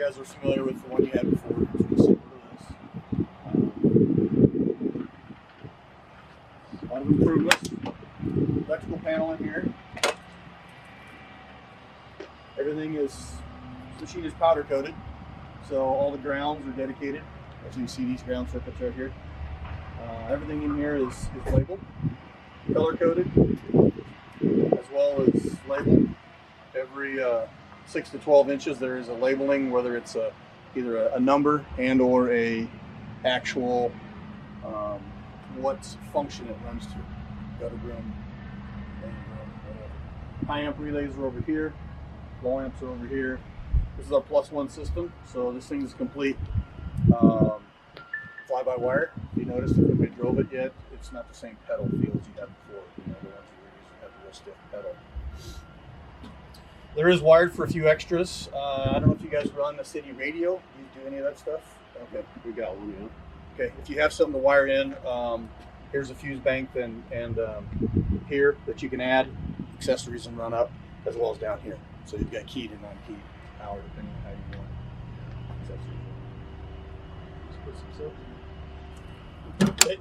guys are familiar with the one you had before. It's pretty similar to this. A lot of improvements. Electrical panel in here. Everything is, this machine is powder coated, so all the grounds are dedicated. As you can see, these ground circuits right here. Everything in here is labeled, color coded, as well as labeled. Every 6 to 12 inches there is a labeling, whether it's either a number and or a actual what function it runs to. Gutter broom, whatever. High amp relays are over here, low amps are over here. This is our +1 system, so this thing is complete fly-by-wire. If you noticed, if anybody drove it yet, it's not the same pedal feel as you had before. You know, the ones you were using had the real stiff pedal. There is wired for a few extras. I don't know if you guys run the city radio. You do any of that stuff? Okay, We got one, yeah. okay. If you have something to wire in, here's a fuse bank and here that you can add accessories and run up, as well as down here. So you've got keyed and non-keyed power depending on how you want accessories.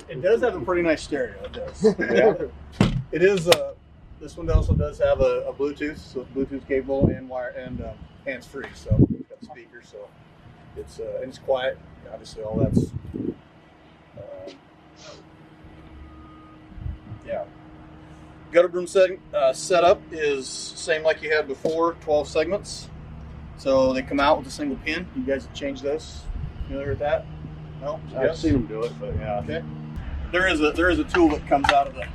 It does have a pretty nice stereo. It does. Yeah. It is. This one also does have a Bluetooth, so it's Bluetooth capable and wire and hands-free. So it's got a speaker, so it's and it's quiet. Obviously, all that's yeah. Gutter broom setup is same like you had before. 12 segments. So they come out with a single pin. You guys have changed those. Familiar with that? No. I've seen them do it, but yeah. Okay. There is a tool that comes out of the.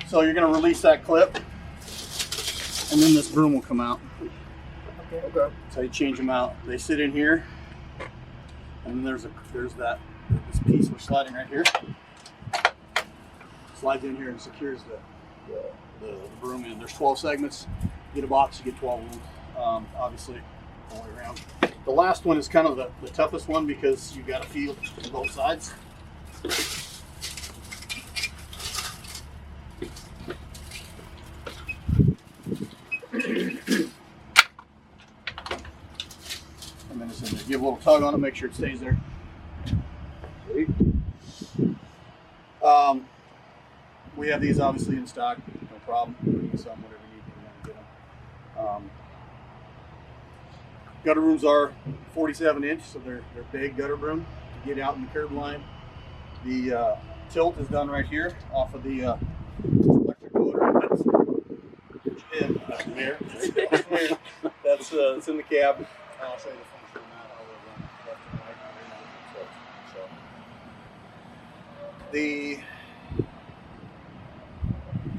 So you're going to release that clip, and then this broom will come out. Okay. So you change them out. They sit in here, and then there's this piece we're sliding right here. Slides in here and secures the broom in. There's 12 segments. You get a box, you get 12 of them. Obviously, all the way around. The last one is kind of the toughest one because you've got to feel on both sides. And then it's in there. Give a little tug on it, make sure it stays there. Sweet. We have these obviously in stock, no problem. Bring some, whatever you need, get them. Gutter brooms are 47 inch, so they're big gutter broom to get out in the curb line. The tilt is done right here off of the electric motor. That's there. That's it's in the cab. I'll show you the function on that. How we're running left and right. The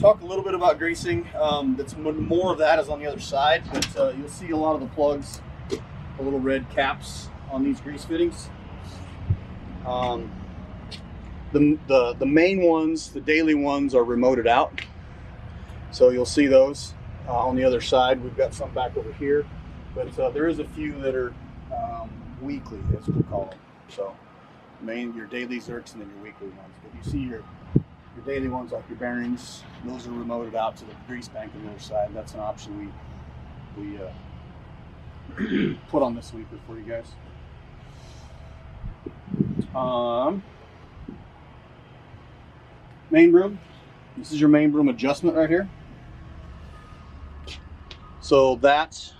talk a little bit about greasing. That's more of that is on the other side, but you'll see a lot of the plugs, the little red caps on these grease fittings. The main ones, the daily ones, are remoted out, so you'll see those on the other side. We've got some back over here, but there is a few that are weekly, as we'll call them. So your daily zerks and then your weekly ones. But you see your daily ones, like your bearings, those are remoted out to the grease bank on the other side. That's an option we put on this sweeper for you guys. Main broom. This is your main broom adjustment right here. So that's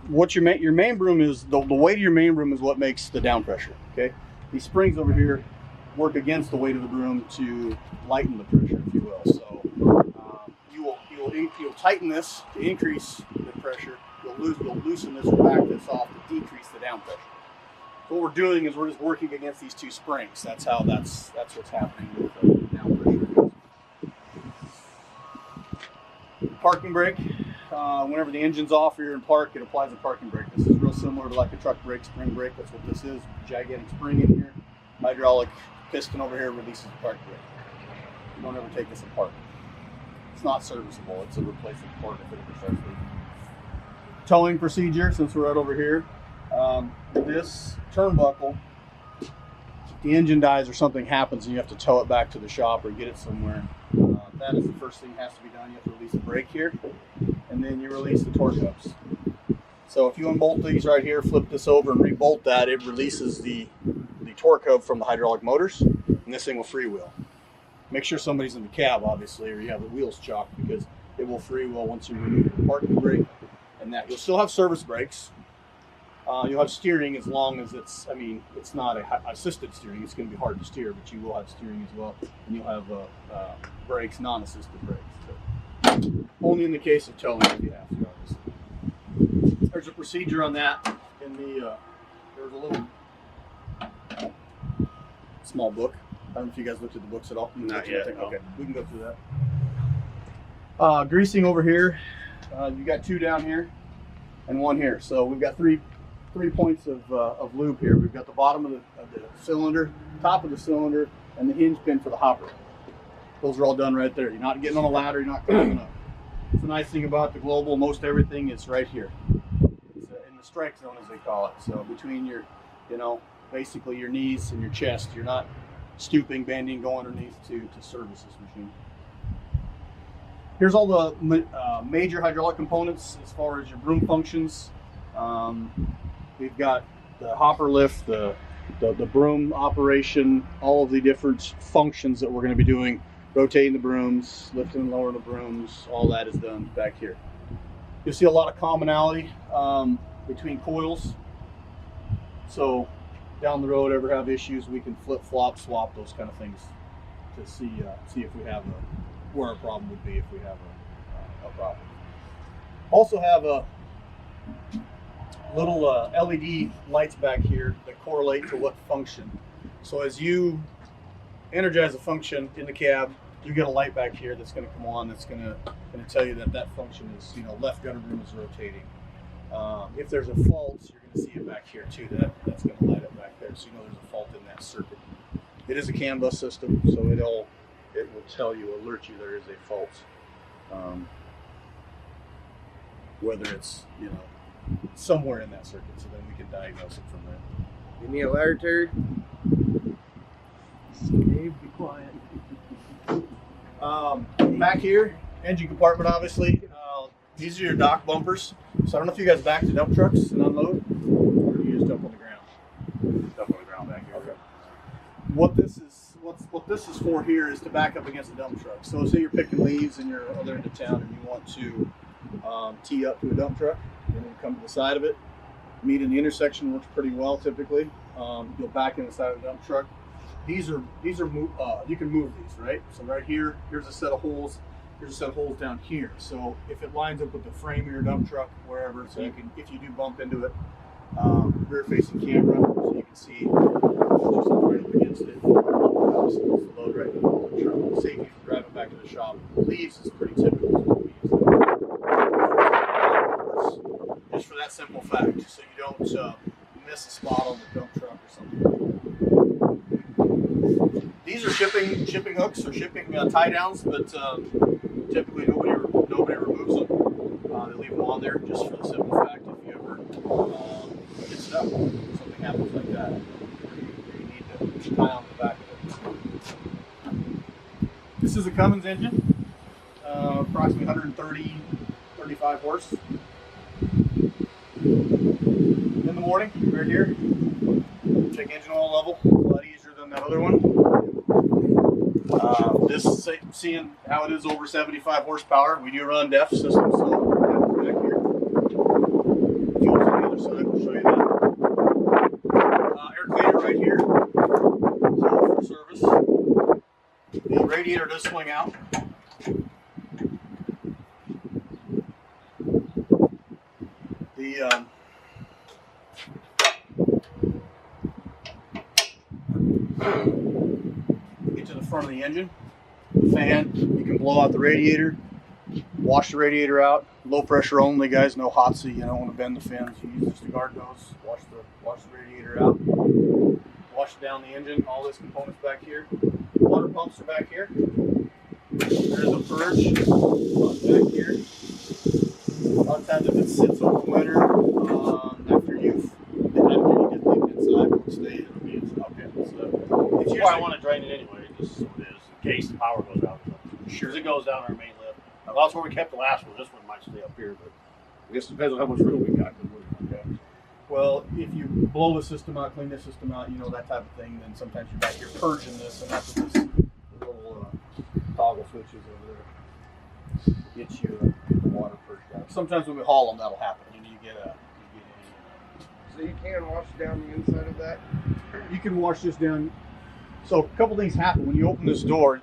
what your main broom is. The weight of your main broom is what makes the down pressure. Okay, these springs over here work against the weight of the broom to lighten the pressure, if you will. So you'll tighten this to increase the pressure. You'll loosen this or back this off to decrease the down pressure. So what we're doing is we're just working against these two springs. That's what's happening with the down pressure. Parking brake. Whenever the engine's off or you're in park, it applies a parking brake. This is real similar to like a truck brake, spring brake. That's what this is. Gigantic spring in here. Hydraulic piston over here releases the parking brake. You don't ever take this apart. It's not serviceable. It's a replacement part if it ever starts leaking. Towing procedure, since we're right over here. This turnbuckle, if the engine dies or something happens and you have to tow it back to the shop or get it somewhere, that is the first thing that has to be done. You have to release the brake here, and then you release the torque hooks. So if you unbolt these right here, flip this over and rebolt that, it releases the torque hub from the hydraulic motors, and this thing will freewheel. Make sure somebody's in the cab, obviously, or you have the wheels chocked, because it will freewheel once you remove the parking brake. And that you'll still have service brakes. You'll have steering as long as it's not a assisted steering. It's going to be hard to steer, but you will have steering as well, and you'll have brakes, non-assisted brakes. But only in the case of towing if you have to, obviously. There's a procedure on that in the. There's a little small book. I don't know if you guys looked at the books at all. Not yet. Okay, we can go through that. Greasing over here. You got 2 down here and 1 here. So we've got three points of lube here. We've got the bottom of the cylinder, top of the cylinder, and the hinge pin for the hopper. Those are all done right there. You're not getting on a ladder. You're not climbing up. It's the nice thing about the Global. Most everything is right here. It's in the strike zone, as they call it. So between your, basically your knees and your chest, you're not stooping, bending, going underneath to service this machine. Here's all the major hydraulic components as far as your broom functions. We've got the hopper lift, the broom operation, all of the different functions that we're going to be doing, rotating the brooms, lifting and lowering the brooms, all that is done back here. You'll see a lot of commonality between coils. So down the road, ever have issues, we can flip-flop, swap those kind of things to see if we have where a problem would be if we have a problem. Also have a little LED lights back here that correlate to what function. So as you energize a function in the cab, you get a light back here that's going to come on, that's going to tell you that function is, left gunner broom is rotating. If there's a fault, you're going to see it back here too. That's going to light up back there, so there's a fault in that circuit. It is a CAN bus system, so it will tell you, alert you there is a fault. Whether it's somewhere in that circuit, so then we can diagnose it from there. You need a ladder, Terry? Dave, be quiet. Back here, engine compartment, obviously. These are your dock bumpers. So I don't know if you guys back to dump trucks and unload, or do you just dump on the ground? Dump on the ground back here. Okay. What this is for here is to back up against the dump truck. So say you're picking leaves and you're other end of town and you want to tee up to a dump truck, and then you come to the side of it. Meet in the intersection works pretty well typically. You'll back in the side of the dump truck. These are you can move these, right? So right here, here's a set of holes. Here's a set of holes down here. So if it lines up with the frame of your dump truck, wherever, so you can, if you do bump into it, rear facing camera, so you can see yourself right up against it. Obviously, it's the load right in the truck. Save you from driving back to the shop. Leaves is pretty typical. Just for that simple fact, so you don't miss a spot on the dump truck or something. These are shipping hooks or shipping tie downs, but typically nobody removes them. They leave them on there just for the simple fact if you ever get stuck, something happens like that, you need to tie on the back of it. This is a Cummins engine, approximately 135 horse. In the morning, right here, check engine oil level, a lot easier than that other one. This seeing how it is over 75 horsepower. We do run DEF systems, so back here. Fuel's on the other side, we'll show you that. Air cleaner right here, so for service. The radiator does swing out. The get to the front of the engine, the fan, you can blow out the radiator, wash the radiator out, low pressure only, guys, no hot seat, you don't want to bend the fins, you use just a guard nose, wash the radiator out, wash down the engine, all those components back here. Water pumps are back here. There's a purge back here. A lot of times if it sits over the winter, after you get leave it inside, it'll stay, it'll be okay. So it's Why I want to drain it anyway, just so it is, in case the power goes out. Sure. It goes down our main lift. Well, that's where we kept the last one. This one might stay up here, but I guess it depends on how much room we got. Well, if you blow the system out, clean the system out, you know, that type of thing, then sometimes you're back here purging this, and that's what this little toggle switches over there. Get the water purged out. Sometimes when we haul them, that'll happen. You get a. So you can wash down the inside of that? You can wash this down. So a couple things happen when you open this door.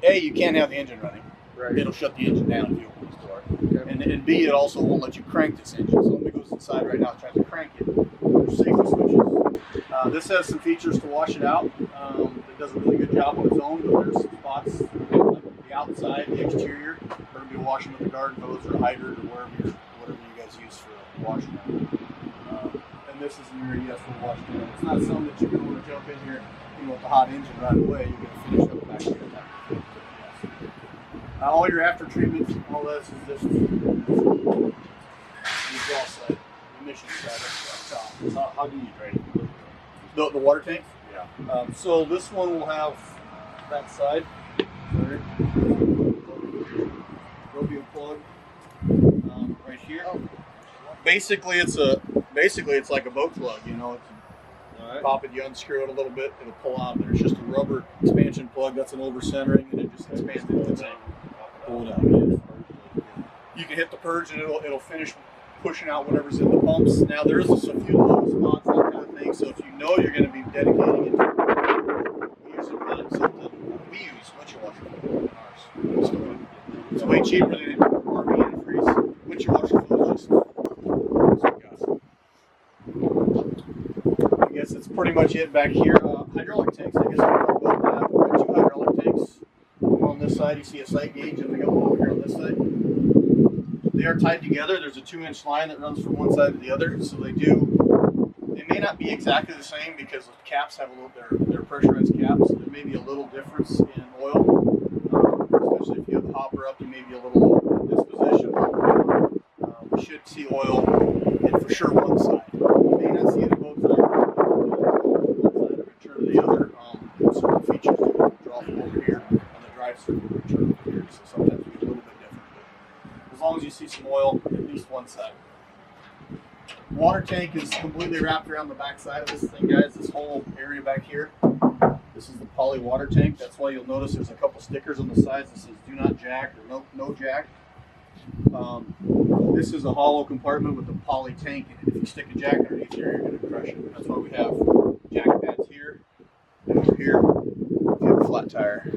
A, you can't have the engine running. Right. It'll shut the engine down if you open this door. Okay. And B, it also won't let you crank this engine. So somebody goes inside right now trying to crank it. There's safety switches. This has some features to wash it out. It does a really good job on its own, but there's some spots like the outside, the exterior. We're going to be washing with a garden hose or a hydrant or whatever you guys use for washing out. And this is an area, yes, for washing it. It's not something that you're going to want to jump in here, you know, with the hot engine right away. You're going to finish up back here. All your after treatments, all this is this exhaust side, emission side up top. How do you drain it? The water tank? Yeah. So this one will have that side. There. There'll be a plug right here. Basically, it's like a boat plug. You know, pop it, you unscrew it a little bit, it'll pull out. There's just a rubber expansion plug. That's an over-centering, and it just expands into the tank. Pull it out. You can hit the purge, and it'll finish pushing out whatever's in the pumps. Now there is a few low spots, that kind of thing. So if you know you're going to be dedicating it to something we use windshield washer in ours. So it's way cheaper than RV antifreeze. Windshield washer fluid is just I guess that's pretty much it back here. Hydraulic tanks. I guess we'll talk about that. We've got 2 hydraulic tanks. One on this side, you see a sight gauge, and we got one over here on this side. They are tied together. There's a 2-inch line that runs from one side to the other. So they may not be exactly the same because the caps have a little, they're pressurized caps. So there may be a little difference in oil, especially if you have the hopper up. There may be a little lower disposition. We should see oil in for sure one side. You may not see it in both sides. One side of turn to the other. Certain features do draw from over here on the drive circuit, turn over here. So sometimes we get a little bit different. But as long as you see some oil, at least one side. Water tank is completely wrapped around the back side of this thing, guys. This whole area back here. This is the poly water tank. That's why you'll notice there's a couple stickers on the sides that says "Do not jack" or "No jack." This is a hollow compartment with a poly tank in it. If you stick a jack underneath here, you're going to crush it. That's why we have jack pads here and over here. We have a flat tire.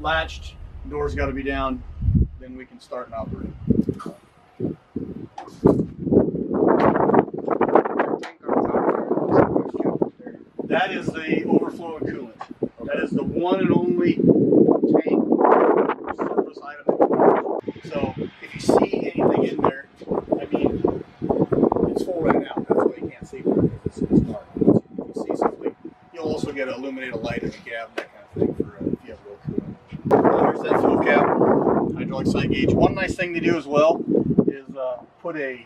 Latched, doors got to be down, then we can start and operate. That is the overflowing coolant. That is the one and only tank surface item. So if you see anything in there, I mean, it's full right now. That's why you can't see it because it's dark. If you see something, you'll also get an illuminated light in the cab, that kind of thing, for if you have low coolant. Here's that fuel cap, hydraulic sight gauge. One nice thing to do as well is put a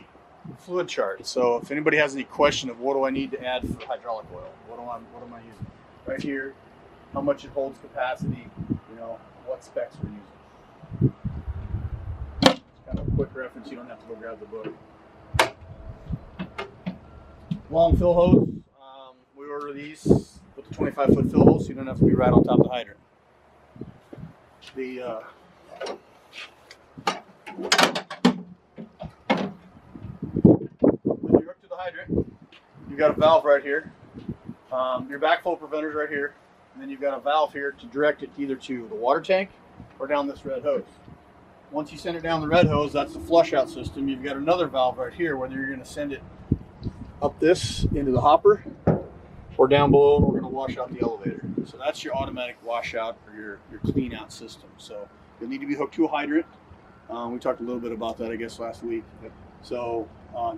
fluid chart. So if anybody has any question of what do I need to add for hydraulic oil, what am I using? Right here, how much it holds capacity, you know, what specs we're using. It's kind of a quick reference, you don't have to go grab the book. Long fill hose, we order these with the 25-foot fill hose so you don't have to be right on top of the hydrant. When you're up to the hydrant, you've got a valve right here. Your backflow preventer's right here, and then you've got a valve here to direct it either to the water tank or down this red hose. Once you send it down the red hose, that's the flush out system. You've got another valve right here, whether you're going to send it up this into the hopper or down below, and we're going to wash out the elevator. So that's your automatic washout or your clean out system. So you'll need to be hooked to a hydrant. We talked a little bit about that, I guess, last week. So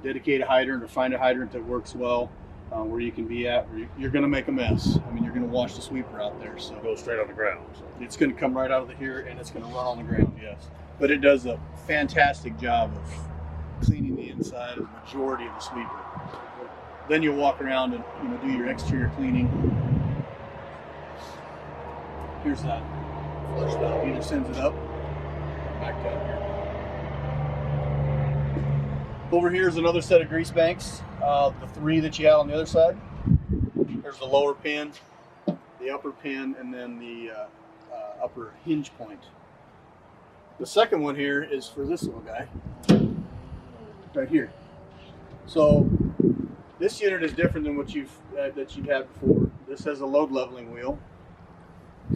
dedicate a hydrant or find a hydrant that works well where you can be at. Or you're going to make a mess. I mean, you're going to wash the sweeper out there. So it goes straight on the ground. So. It's going to come right out of here, and it's going to run on the ground, yes. But it does a fantastic job of cleaning the inside of the majority of the sweeper. Then you'll walk around and do your exterior cleaning. Here's that. flush valve. Either sends it up or back down here. Over here is another set of grease banks. The 3 that you had on the other side. There's the lower pin, the upper pin, and then the upper hinge point. The second one here is for this little guy, right here. So this unit is different than what you've had before. This has a load leveling wheel.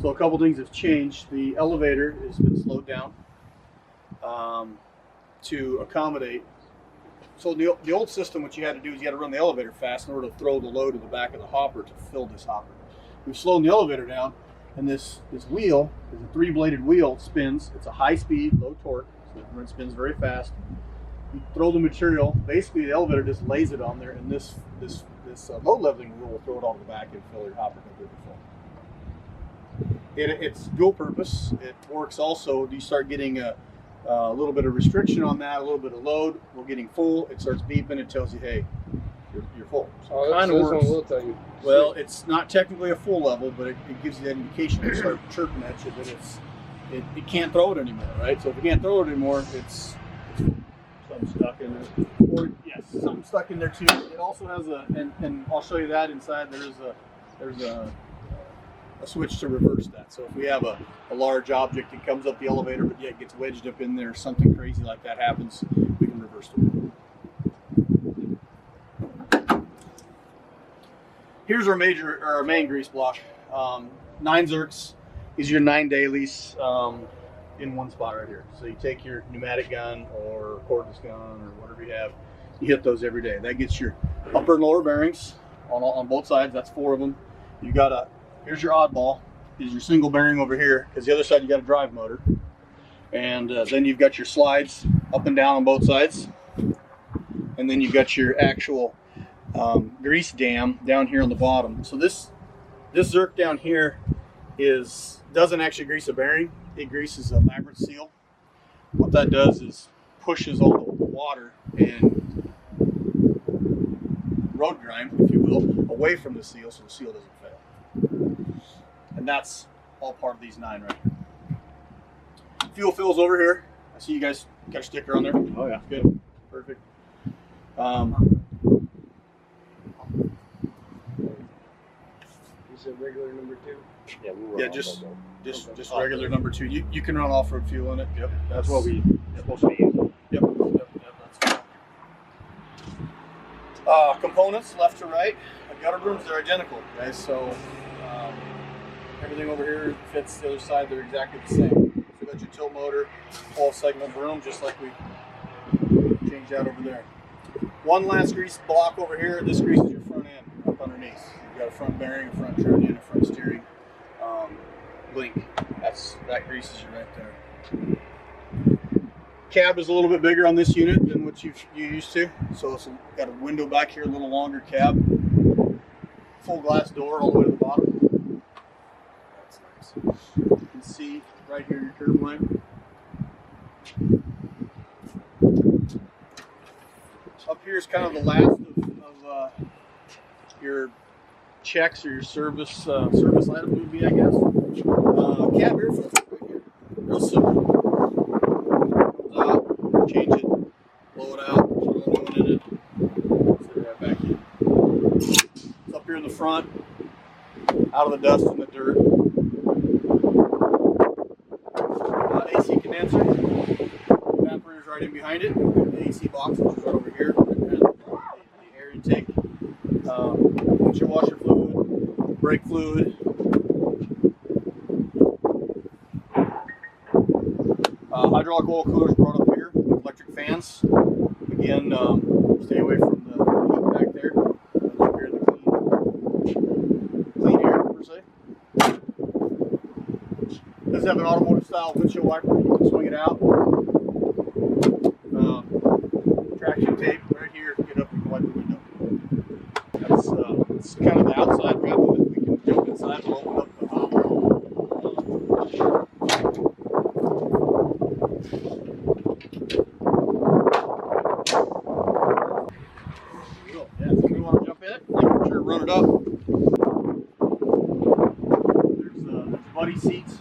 So a couple things have changed. The elevator has been slowed down to accommodate. So the old system, what you had to do is you had to run the elevator fast in order to throw the load to the back of the hopper to fill this hopper. We've slowed the elevator down, and this wheel is a 3-bladed wheel. It spins. It's a high speed, low torque, so it spins very fast. You throw the material. Basically, the elevator just lays it on there, and this load leveling wheel will throw it all to the back and fill your hopper completely full. It's dual purpose. It works also. You start getting a little bit of restriction on that, a little bit of load. We're getting full. It starts beeping. It tells you, hey, you're full. So it kind of works. Will tell you. Well, it's not technically a full level, but it gives you that indication. It starts chirping at you that it can't throw it anymore, right? So if it can't throw it anymore, it's something stuck in there. Or yes, something stuck in there too. It also has and I'll show you that inside. There's a switch to reverse that. So if we have a large object that comes up the elevator but yet gets wedged up in there, something crazy like that happens, we can reverse it. Here's our main grease block. 9 Zerks. These are your 9 dailies in one spot right here. So you take your pneumatic gun or cordless gun or whatever you have, you hit those every day. That gets your upper and lower bearings on both sides. That's 4 of them. You got here's your oddball, is your single bearing over here, because the other side you got a drive motor. And then you've got your slides up and down on both sides. And then you've got your actual grease dam down here on the bottom. So this Zerk down here doesn't actually grease a bearing. It greases a labrat seal. What that does is pushes all the water and road grime, if you will, away from the seal so the seal doesn't fail. And that's all part of these 9 right here. Fuel fills over here. I see you guys got a sticker on there. Oh yeah. Good. Perfect. Is it regular number 2? Yeah, yeah, just regular number 2. You can run off-road fuel in it. Yep. That's what we supposed to be using. Yep. That's fine. Components left to right. The gutter brooms, they're identical, guys. So everything over here fits the other side. They're exactly the same. So you got your tilt motor, 12-segment broom, just like we changed out over there. One last grease block over here. This greases your front end up underneath. You've got a front bearing, a front turn in, a front steering link. That greases you right there. Cab is a little bit bigger on this unit than what you used to. So it's got a window back here, a little longer cab. Full glass door all the way to the bottom. That's nice. You can see right here your curb line. Up here is kind of the last of your checks or your service items would be, I guess. Cab air filter right here. Real simple. Comes out, change it, blow it out, put a new one in it, set it right back in. It's up here in the front, out of the dust and the dirt. AC condenser. Evaporator's right in behind it. The AC box, which is right over here. The air intake. Windshield washer fluid, brake fluid. Hydraulic oil coolers brought up here. Electric fans. Again, stay away from the heat back there. Up here the clean air per se. Does have an automotive style windshield wiper. You can swing it out. Traction tape right here. Get up and wipe the window. That's kind of the outside wrap of it. We can jump inside and open up the top. Yeah, if you want to jump in it, make sure to run it up. There's buddy seats,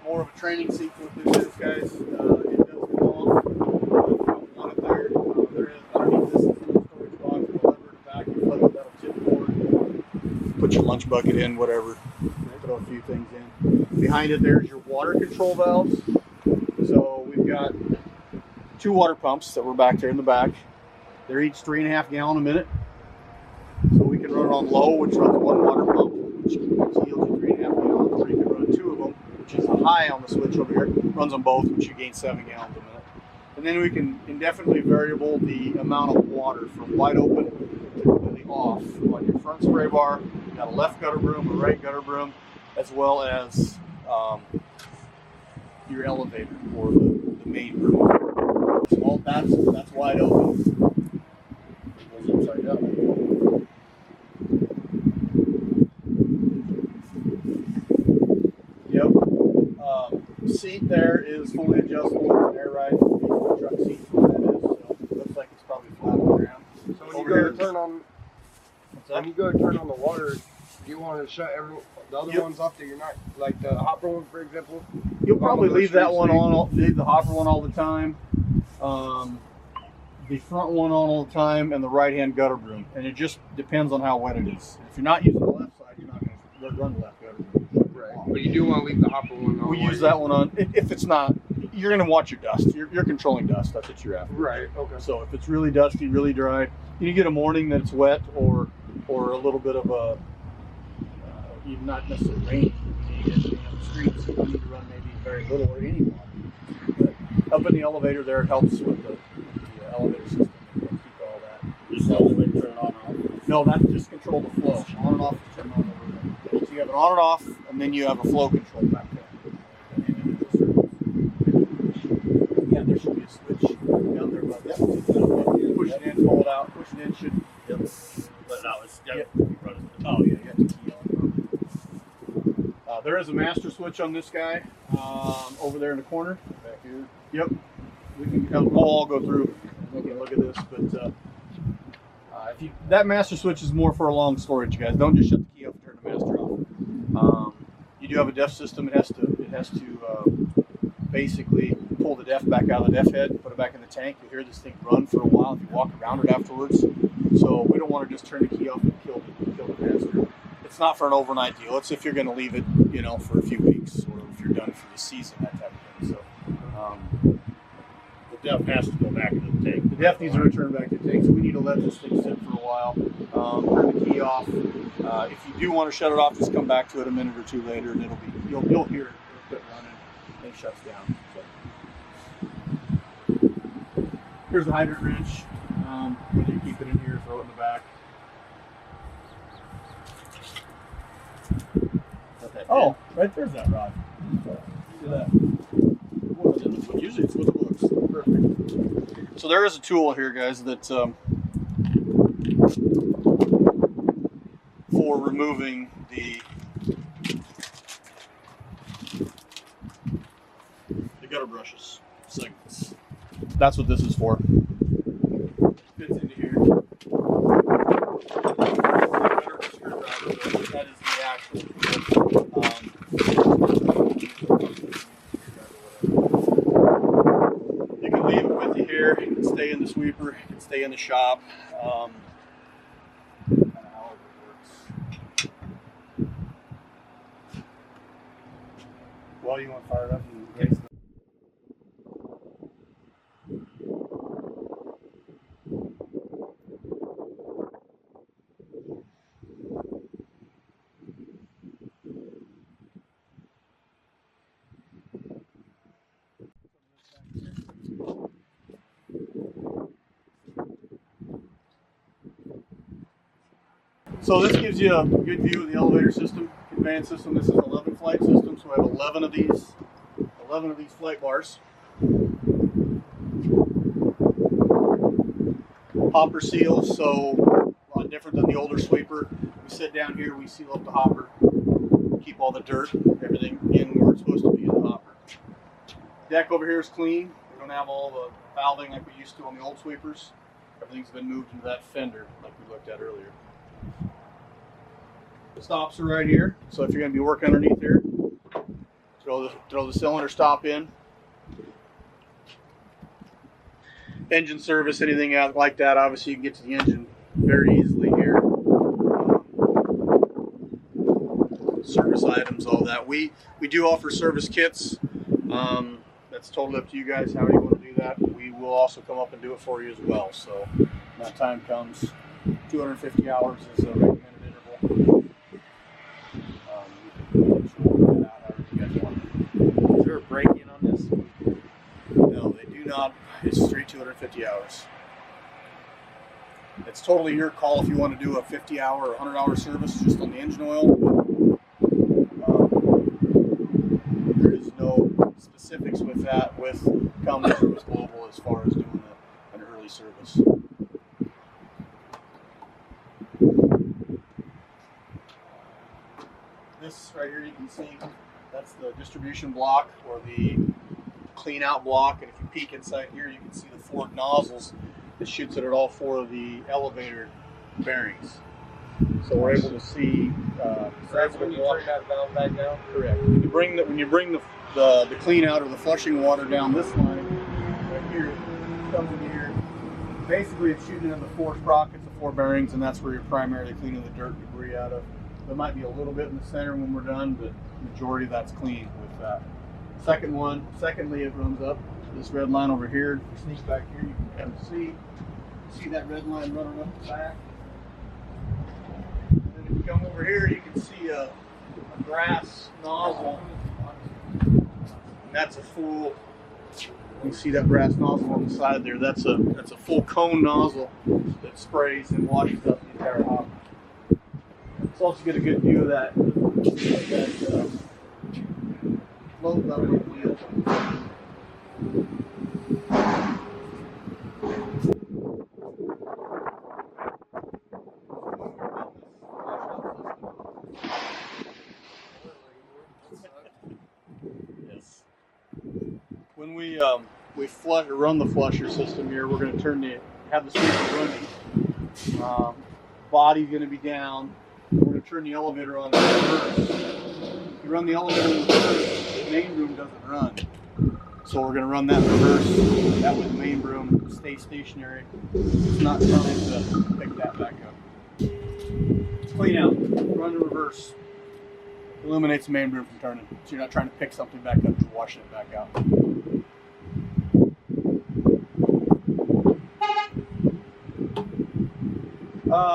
more of a training sequence with this, guys. It does come off. If you don't want it there, there is underneath this is a little storage box with a lever in the back. You flip it, that'll tip forward. Put your lunch bucket in, whatever. Throw a few things in. Behind it, there's your water control valves. So we've got 2 water pumps that were back there in the back. They're each 3.5 gallon a minute. So we can run it on low, which runs 1 water pump, which yields you 3.5 gallons, or you can run 2 of them, which is a high on the switch over here. Runs on both, which you gain 7 gallons a minute. And then we can indefinitely variable the amount of water from wide open to completely off on your front spray bar. You've got a left gutter broom, a right gutter broom, as well as your elevator or the main room. So that's wide open. It goes upside down. Yep. Seat there is fully adjustable. It's an air ride truck seat. That is. So it looks like it's probably flat on the ground. So when you go to turn on, the water, do you want to shut the other ones off that you're not, like the hopper one, for example? You'll probably leave that one on, leave the hopper one all the time, the front one on all the time, and the right-hand gutter broom. And it just depends on how wet it is. If you're not using the left side, you're not going to run the left gutter broom. Right. But you do want to leave the hopper one on. We use that one on. If it's not, you're going to watch your dust. You're controlling dust. That's what you're after. Right. Okay. So if it's really dusty, really dry, you get a morning that it's wet or a little bit of a even not necessarily rain. The streets, you need to run maybe very little or any water. But up in the elevator there, it helps with the elevator system. Keep all that. Just the elevator turn it on and off. No, that's just control the flow. On and off, turn on over there. So you have it on and off, and then you have a flow control back there. Yeah, there should be a switch down there. But push it in, pull it out. Push it in, should. Yep. But now it's got Yep. running. Oh yeah, you got the key on. There is a master switch on this guy over there in the corner. Back here. Yep. We can we'll all go through. We can look at this, but if that master switch is more for a long storage, guys. Don't just shut the key off and turn the master off. You do have a def system. It has to basically pull the def back out of the def head, put it back in the tank. You'll hear this thing run for a while if you walk around it afterwards. So we don't want to just turn the key off and kill the master. It's not for an overnight deal. It's if you're going to leave it, for a few weeks, or if you're done for the season, that type of thing. So The def has to go back into the tank. the def needs to return back to the tank. So we need to let this thing sit for a while. Turn the key off. If you do want to shut it off, just come back to it a minute or two later, and you'll hear it. It'll quit running, and it shuts down. So. Here's the hydrant wrench. Whether you keep it in here, throw it in the back. Oh, right there's that rod. See that? Usually it's with the hooks. Perfect. So there is a tool here, guys, that for removing the gutter brushes segments. That's what this is for. Fits into here. That is the actual. You can leave it with you here. It can stay in the sweeper. It can stay in the shop. Kind of how it works. Well, you want to fire it up and raise the. So this gives you a good view of the elevator system, conveyance system. This is an 11 flight system, so I have 11 of these flight bars. Hopper seals, so a lot different than the older sweeper. We sit down here, we seal up the hopper, keep all the dirt, everything in where it's supposed to be in the hopper. Deck over here is clean. We don't have all the valving like we used to on the old sweepers. Everything's been moved into that fender like we looked at earlier. The stops are right here, so if you're going to be working underneath here, it's throw the cylinder stop in. Engine service, anything out like that, obviously you can get to the engine very easily here. Service items, all that. We do offer service kits. That's totally up to you guys how you want to do that. We will also come up and do it for you as well. So when that time comes, 250 hours is a recommended interval. You can work that out however you guys want. Is there a break-in on this? No, they do not. It's straight 250 hours. It's totally your call if you want to do a 50-hour or 100-hour service just on the engine oil. There is no specifics with that with Cummins Service Global as far as doing an early service. This right here you can see, that's the distribution block or the clean out block, and if you peek inside here you can see the 4 nozzles that shoots it at all 4 of the elevator bearings. So we're able to see. That's when you turn that valve back down. Correct. When you bring the clean out or the flushing water down this line right here, it comes in here. Basically, it's shooting in the 4 sprockets, the 4 bearings, and that's where you're primarily cleaning the dirt and debris out of. There might be a little bit in the center when we're done, but the majority of that's clean with that. Secondly, it runs up this red line over here. Sneak back here, you can kind of see that red line running up the back. And then if you come over here, you can see a brass nozzle. And that's a full. You can see that brass nozzle on the side there. That's a full cone nozzle that sprays and washes up the entire hopper. Let's also get a good view of that low level wheel. Yes. When we run the flusher system here, we're going to have the sweeper running. Body's going to be down. We're going to turn the elevator on in reverse. If you run the elevator in reverse, the main room doesn't run. So we're going to run that in reverse. That way the main room stays stationary. It's not trying to pick that back up. Clean out. Run in reverse. Eliminates the main room from turning. So you're not trying to pick something back up, you're washing it back out.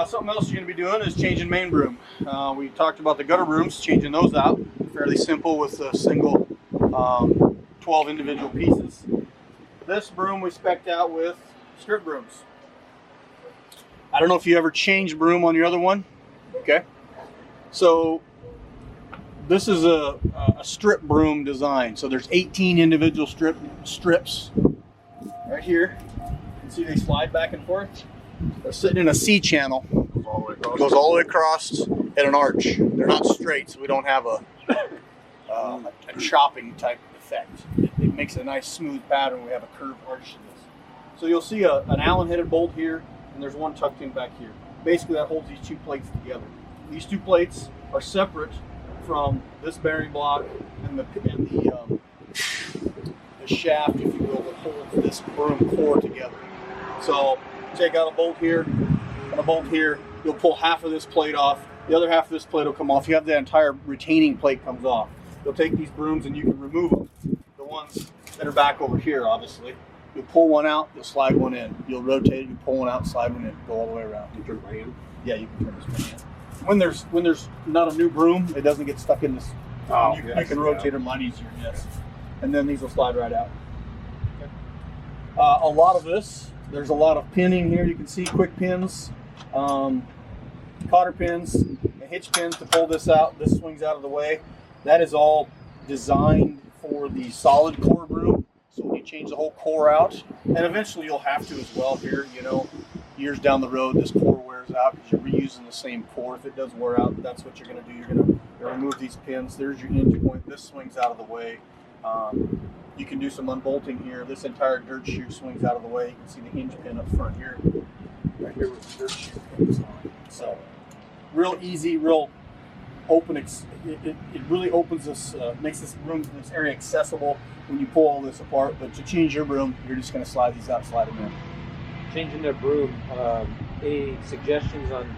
Something else you're going to be doing is changing main broom. We talked about the gutter brooms, changing those out. Fairly simple with a single 12 individual pieces. This broom we spec'd out with strip brooms. I don't know if you ever changed broom on your other one. Okay. So this is a strip broom design. So there's 18 individual strips right here. You can see they slide back and forth. They're sitting in a C channel. Goes all the way across at an arch. They're not straight, so we don't have a chopping type effect. It makes a nice smooth pattern. We have a curved arch in this. So you'll see an Allen-headed bolt here, and there's one tucked in back here. Basically, that holds these 2 plates together. These 2 plates are separate from this bearing block and the shaft, if you will, that holds this broom core together. So take out a bolt here and a bolt here. You'll pull half of this plate off. The other half of this plate will come off. You have the entire retaining plate comes off. You'll take these brooms and you can remove them. The ones that are back over here, obviously. You'll pull one out, you'll slide one in. You'll rotate it, you pull one out, slide one in, go all the way around. You turn right in? Yeah, you can turn this one in. When there's not a new broom, it doesn't get stuck in this. You can rotate them a lot easier, yes. And then these will slide right out. Okay. A lot of this, there's a lot of pinning here. You can see quick pins, cotter pins, and hitch pins to pull this out. This swings out of the way. That is all designed for the solid core broom. So when you change the whole core out, and eventually you'll have to as well here, years down the road, this core wears out because you're reusing the same core. If it does wear out, that's what you're going to do. You're going to remove these pins. There's your hinge point. This swings out of the way. You can do some unbolting here. This entire dirt chute swings out of the way. You can see the hinge pin up front here. Right here with the dirt chute pins on. So real easy, real it really opens this, makes this area accessible when you pull all this apart. But to change your broom, you're just going to slide these out, slide them in. Changing their broom, any suggestions on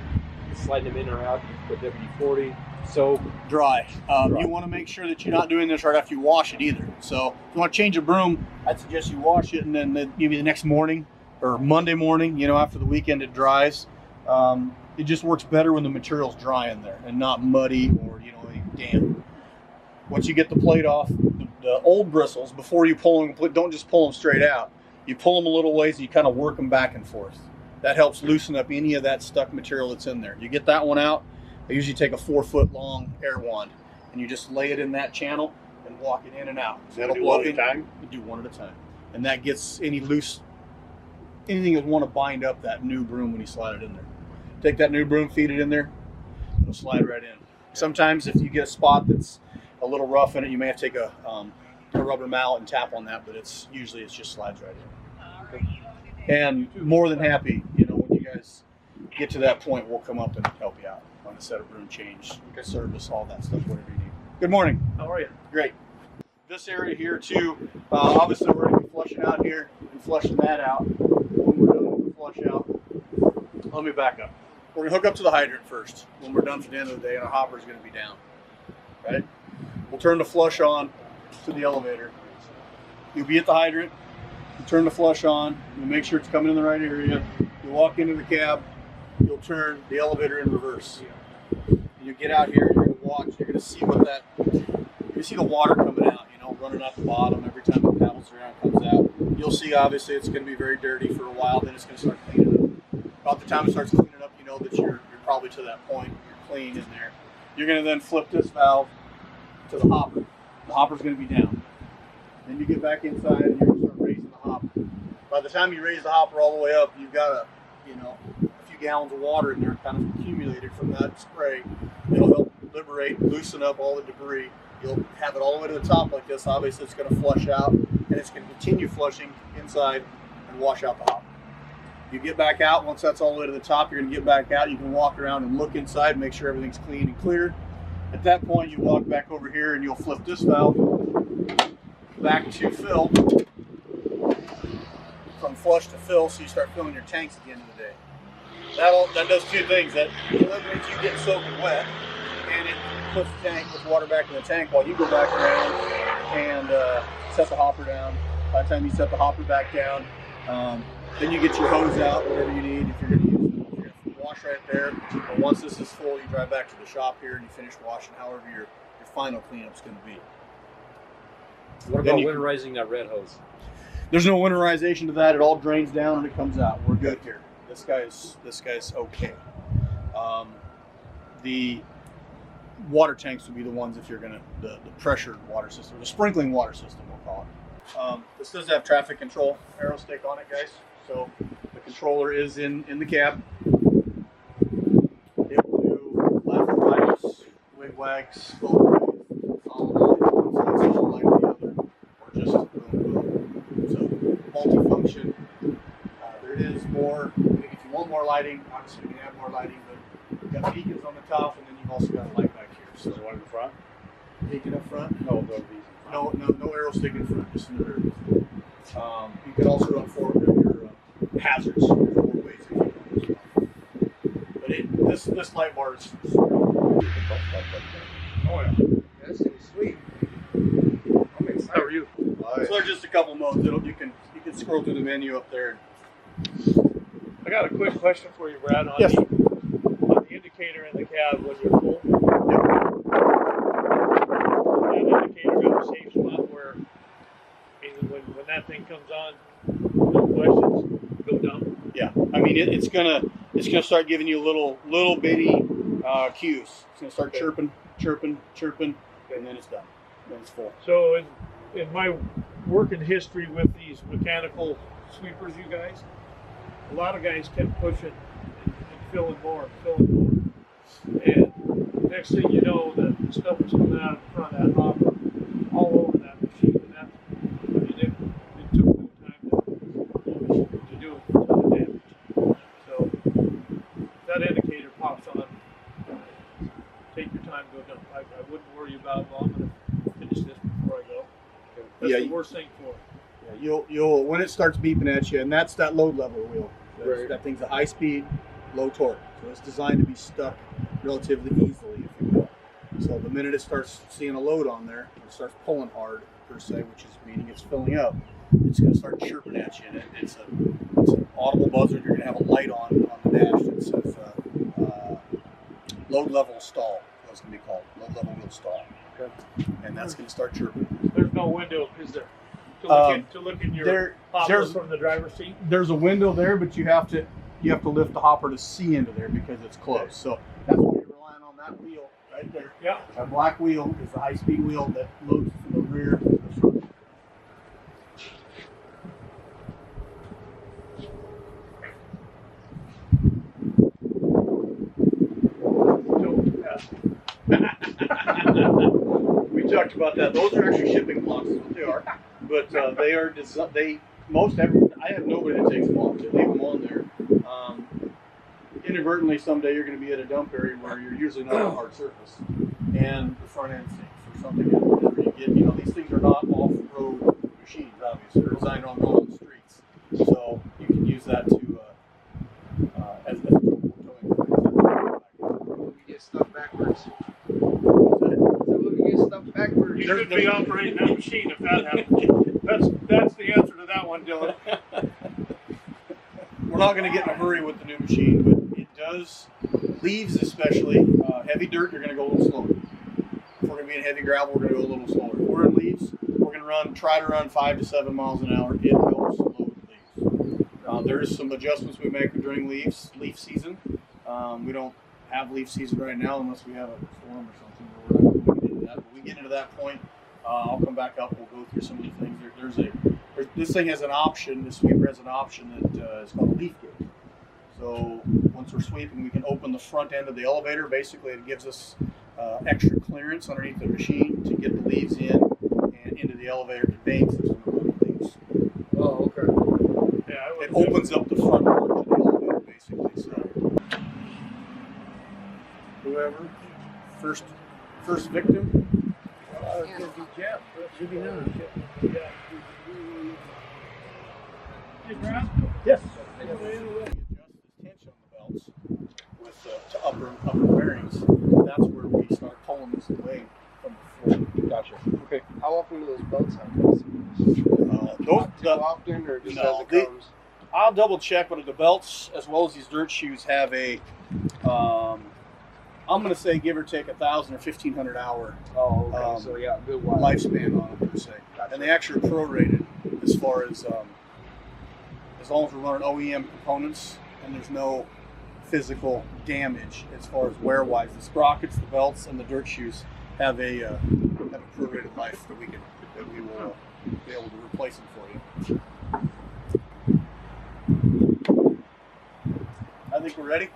sliding them in or out with WD-40? Soap? Dry. You want to make sure that you're not doing this right after you wash it either. So if you want to change a broom, I'd suggest you wash it and then maybe the next morning or Monday morning, after the weekend it dries. It just works better when the material's dry in there and not muddy or damp. Once you get the plate off, the old bristles, before you pull them, don't just pull them straight out. You pull them a little ways and you kind of work them back and forth. That helps loosen up any of that stuck material that's in there. You get that one out, I usually take a 4-foot long air wand and you just lay it in that channel and walk it in and out. So that'll do one at a time? You do one at a time. And that gets anything that want to bind up that new broom when you slide it in there. Take that new broom, feed it in there, it'll slide right in. Sometimes if you get a spot that's a little rough in it, you may have to take a rubber mallet and tap on that, but usually it just slides right in. And more than happy, when you guys get to that point, we'll come up and help you out on a set of broom change, service, all that stuff, whatever you need. Good morning. How are you? Great. This area here too, obviously we're going to be flushing out here and flushing that out. When we're done with the flush out, let me back up. We're going to hook up to the hydrant first when we're done for the end of the day, and our hopper is going to be down. Right? We'll turn the flush on to the elevator. You'll be at the hydrant. You turn the flush on. You make sure it's coming in the right area. You walk into the cab. You'll turn the elevator in reverse. You get out here. You're going to watch. You're going to see you see the water coming out. Running out the bottom every time it paddles around, comes out. You'll see. Obviously, it's going to be very dirty for a while. Then it's going to start cleaning up. About the time it starts cleaning up, you know that you're probably to that point. You're clean in there. You're going to then flip this valve to the hopper. The hopper's going to be down. Then you get back inside and you're going to start raising the hopper. By the time you raise the hopper all the way up, you've got a few gallons of water in there kind of accumulated from that spray. It'll help loosen up all the debris. You'll have it all the way to the top like this. Obviously, it's going to flush out, and it's going to continue flushing inside and wash out the hopper. You get back out. Once that's all the way to the top, you're going to get back out. You can walk around and look inside, make sure everything's clean and clear. At that point, you walk back over here, and you'll flip this valve back to fill, from flush to fill, so you start filling your tanks at the end of the day. That does two things. That eliminates you getting soaking wet, and it puts the tank with water back in the tank while you go back around and set the hopper down. By the time you set the hopper back down, then you get your hose out, whatever you need. If you're going to use it, you're going to wash right there. And once this is full, you drive back to the shop here and you finish washing however your final cleanup's going to be. What about winterizing that red hose? There's no winterization to that. It all drains down and it comes out. We're good here. This guy's okay. The water tanks would be the ones if you're gonna the pressured water system, the sprinkling water system, we'll call it. This does have traffic control arrow stick on it, guys. So the controller is in the cab. It will do left, right, wig wags, full all like the other, or just boom boom. So multifunction. There is more. If you want more lighting, obviously you can have more lighting, but you've got beacons on the top, and then you've also got a light back here. So Is there one in the front? beacon up front. No, No arrow stick in front, just in the rear. You can also run forward your hazards 4 ways if you want. But this light bar is. Oh yeah. That seems sweet. I'm excited. How are you? So there's just a couple modes. You can scroll through the menu up there. I got a quick question for you, Brad, on, Yes. on the indicator in the cab when you're full. Is that indicator got a safe spot where when that thing comes on, no questions, go down? Yeah, I mean it's gonna start giving you little bitty cues. It's gonna start chirping, and then it's done. Then it's full. So in my working history with these mechanical sweepers, you guys, a lot of guys kept pushing and filling more. And next thing you know, the stuff was coming out of the front of that hopper all over that machine. And it took no time to do a ton of damage. So if that indicator pops on, take your time, go That's Yeah, the worst thing for it. Yeah, you'll when it starts beeping at you, and that's that load level wheel. Right. That thing's a high speed, low torque, so it's designed to be stuck relatively easily, if you will. So the minute it starts seeing a load on there, it starts pulling hard per se, which is meaning it's filling up. It's going to start chirping at you, and it's an audible buzzer. You're going to have a light on the dash that says load level stall. That's going to be called load level wheel stall. Okay. And that's going to start chirping. There's no window, is there? To look in your hopper there's- from the driver's seat. There's a window there, but you have to lift the hopper to see into there because it's closed. So that's why you're relying on that wheel right there. Yeah. That black wheel is the high-speed wheel that loads from the rear to the front. We talked about that. Those are actually shipping blocks, is what they are. But they are I have nobody that takes them off. They leave them on there. Inadvertently, someday you're going to be at a dump area where you're usually not on a hard surface, and the front end sinks or something. Whenever you get, these things are not off-road machines. Obviously, they're designed on the streets, so you can use that to as a towing. You get stuff backwards. So you get stuff backwards. You should be operating that machine if that happens. That's the answer to that one, Dylan. We're not going to get in a hurry with the new machine, but it does, leaves especially, heavy dirt, you're going to go a little slower. If we're going to be in heavy gravel, we're going to go a little slower. If we're in leaves, we're going to try to run 5 to 7 miles an hour. It helps load leaves. There is some adjustments we make during leaf season. We don't have leaf season right now unless we have a storm or something. But we're not going to get into that. When we get into that point, I'll come back up. We'll go through some of the things. This thing has an option. The sweeper has an option that is called a leaf gate. So once we're sweeping, we can open the front end of the elevator. Basically, it gives us extra clearance underneath the machine to get the leaves in and into the elevator conveyance system of the leaves. Oh, okay. Yeah, It opens up the front porch of the elevator, basically. So whoever first victim. It's going to be Jeff. Should be none. Yes. We adjust this tension on the belts with to upper bearings. That's where we start pulling this away from the floor. Gotcha. Okay. How often do those belts have? Those Too often, or just no, as it comes? I'll double check, but the belts, as well as these dirt shoes, have a I'm going to say give or take 1,000 or 1,500 hour Oh, okay. So yeah, good while. lifespan on them per se, and they actually are prorated as far as long as we're running OEM components and there's no physical damage as far as wear wise. The sprockets, the belts, and the dirt shoes have a prorated life that we will be able to replace them for you. I think we're ready.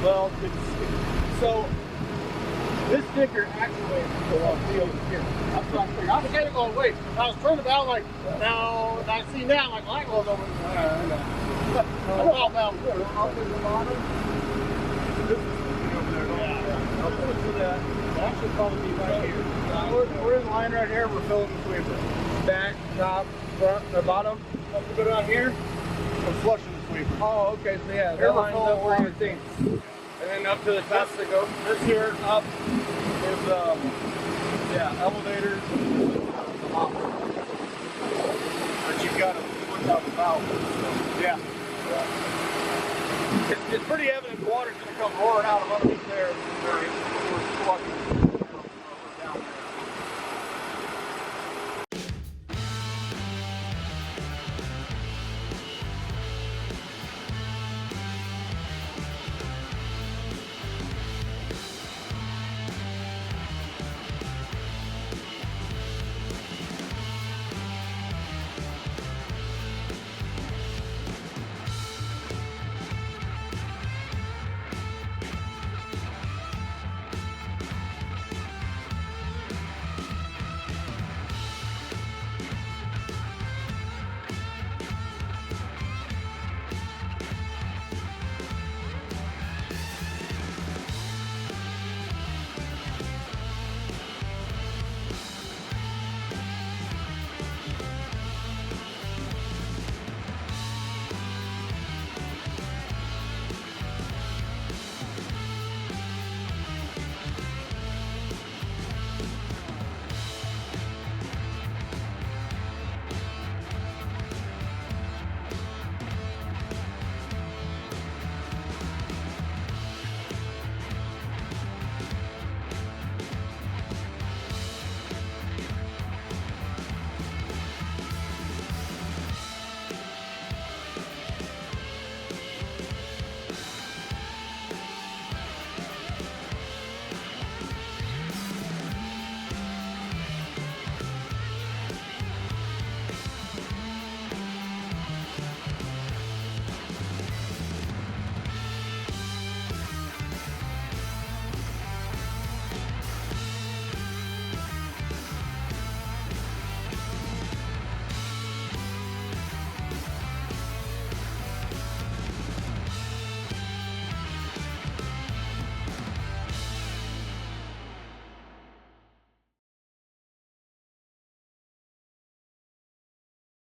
Well, so this sticker actuates the wheel here. That's what I'm thinking. I was kind of going, wait. I was turning about like, no, and I see now, like, light goes over. I'll balance it. Up in the bottom. This is over there. Yeah. I'll put it to that. That should probably be right here. We're in line right here. We're filling the sweeper. Back, top, front, or bottom. Let's go down here. We're flushing the sweeper. Oh, okay. So yeah, Here that we're lines filling up where one. you think. And then up to the top they go. This here up is elevators. But you've got to switch out the valve. Yeah. It's pretty evident the water's going to come roaring out of underneath there. We're flushing.